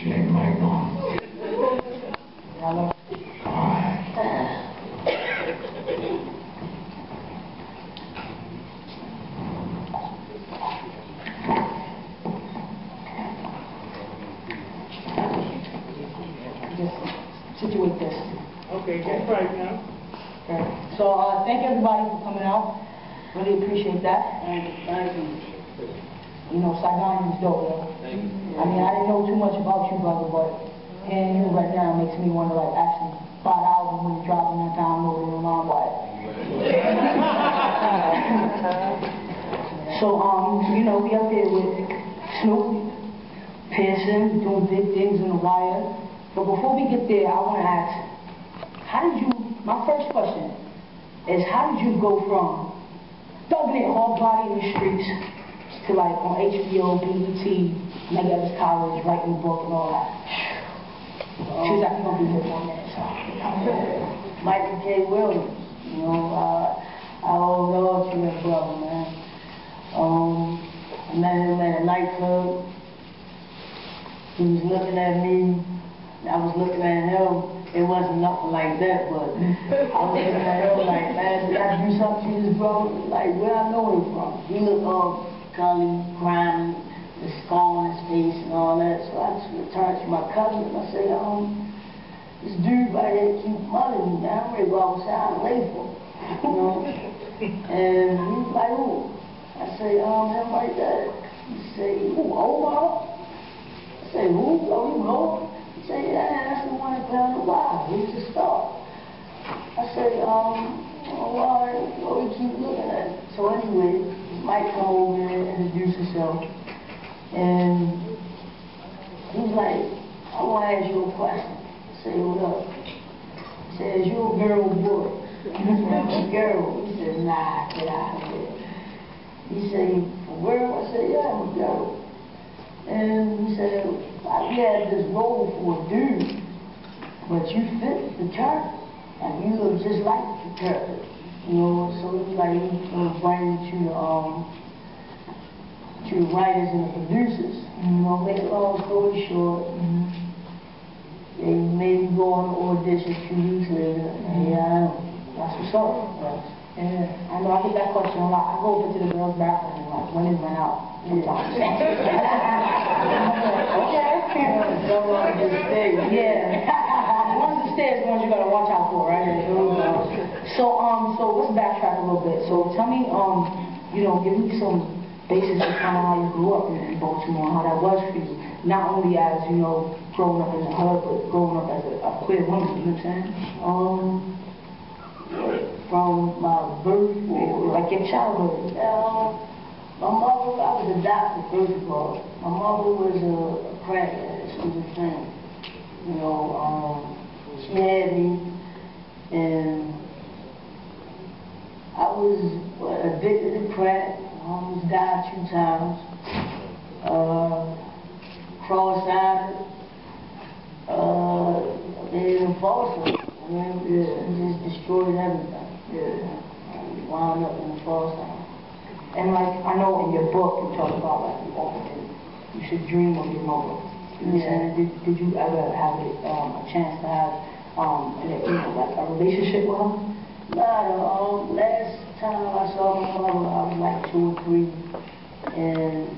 Jane Michael. Hello. Hi. Just situate this. Okay, get right now. Okay. So thank everybody for coming out. Really appreciate that. Thank you. You know, Saigon is dope, yo. Thank you. I mean, I didn't know too much about you, brother, but hearing you right now makes me want to like actually buy the album when you drop it and download it and line by it. So you know, we up here with Snoop Pearson doing big things in the wire. But before we get there, I want to ask, how did you? My first question is, how did you go from thugging it hard body in the streets to like on HBO, BET, Medgar Evers College, writing a book and all that? She was like, you're going to be here for a minute, so. Michael K. Williams, you know, I owe it all to that brother, man. I met him at a nightclub. He was looking at me, I was looking at him. It wasn't nothing like that, but I was looking at him like, man, did I do something to this brother? Like, where I know him from? He looked all curly, grimy, the scar on his face and all that. So I just returned to my cousin and I said, this dude right here keep mothering me, man. I'm ready to go outside and lay for him, you know? And he was like, who? I say, him right there. He say, who, Omar? I say, who? Oh, you know? He say, yeah, that's the one that played on the wire. He's the star. I say, why we keep looking at it? So anyway, Mike come over there and introduce himself. And he was like, I want to ask you a question. I say, what up? He said, is you a girl or boy? I said, I'm a girl. He said, nah, get out of here. He said, for real? I said, yeah, I'm a girl. And he said, I had this role for a dude, but you fit the character, and you look just like the character. You know, so it was like he was writing to the writers and the producers. You know, make a long story short, they made me go on the audition 2 weeks later, and yeah, that's what's up. Yeah, I know I get that question a lot. I go over to the girls' bathroom and like women run out sometimes. Okay. Yeah. The ones upstairs, the ones you gotta watch out for, right? So let's backtrack a little bit. So tell me, you know, give me some basis of kind of how you grew up in Baltimore, how that was for you. Not only as, you know, growing up in the hood, but growing up as a queer woman, you know what I'm saying? From my birth, like your childhood. My mother, I was adopted first of all. My mother was a crackhead. She was a thing. You know, she had me, and I was addicted to crack. I almost died 2 times. Cross-eyed. They enforced it. It just destroyed everything. Yeah. Wound up in the false time. And like, I know in your book you talk about like you often, you should dream of your mother. Yeah. Did you ever have a chance to have like a relationship with her? No, last time I saw my mother, I was like 2 or 3, and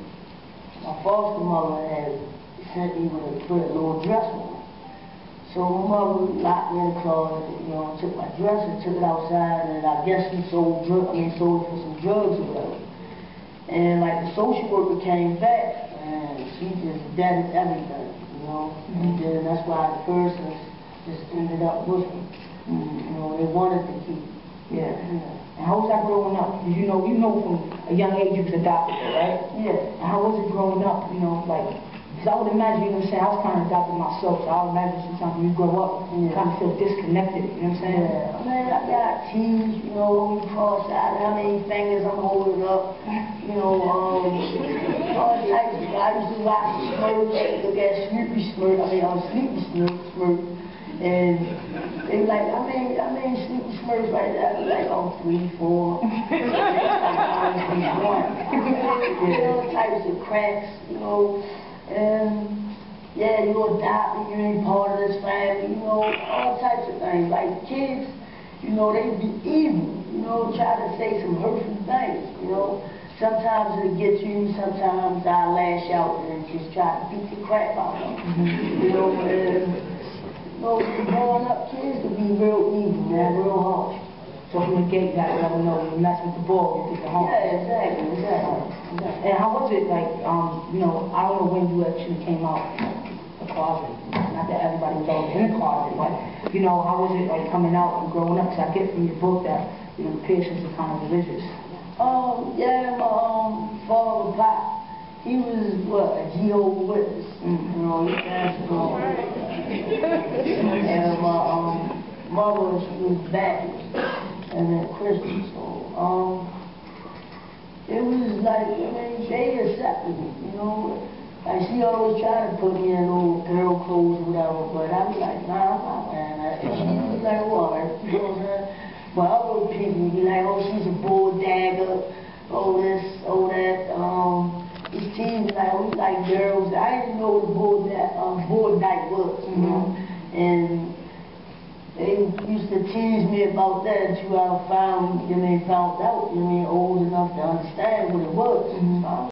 my foster mother had sent me with a little dress on. So my mother locked me in the closet, you know, took my dress and took it outside, and I guess we sold it for some drugs or whatever. And like the social worker came back, and she just deaded everything, you know. And then that's why the person just ended up with me. You know, they wanted to keep. Yeah. And how was that growing up? Did you know from a young age you was adopted, right? Yeah. And how was it growing up? You know, like. Because I would imagine, you know what I'm saying, I was kind of adopted myself, so I would imagine sometimes when you grow up, you kind of feel disconnected, you know what I'm saying? Yeah. Man, I got teased, you know, cross-eyed, how many fingers I'm holding up, you know, all types of, I used to watch Smurf, look at Snoopy Smurf, Snoopy Smurf, and they were like, I mean Snoopy Smurf right there, like, 3, 4, 1. All types of cracks, you know. And yeah, you're adopted, you ain't part of this family, you know, all types of things. Like kids, you know, they be evil, you know, try to say some hurtful things, you know. Sometimes it'll get you, sometimes I lash out and just try to beat the crap out of them. You know, and, you know, growing up, kids can be real evil, man, real harsh. So from the gate, you gotta let them know when you mess with the ball, you get the home. Yeah, exactly. And how was it, like, you know, I don't know when you actually came out the closet. Not that everybody was always in the closet, but, you know, how was it, like, coming out and growing up? Because I get from your book that, you know, the Pearsons are kind of religious. Yeah, my father, Pop, he was, what, a Jehovah's Witness. You know, he passed on. And my mother, she was Baptist and then Christian. So, it was like, I mean, they accepted me, you know. Like, she always tried to put me in little girl clothes or whatever, but I was like, nah, I'm not wearing that. And she was like, what, you know what I'm saying? But other people be like, oh, she's a bull dagger, oh this, oh that. These teens like, oh, you like girls. I didn't know what bull dyke was, you know. And they used to tease me about that until I found out, old enough to understand what it was. So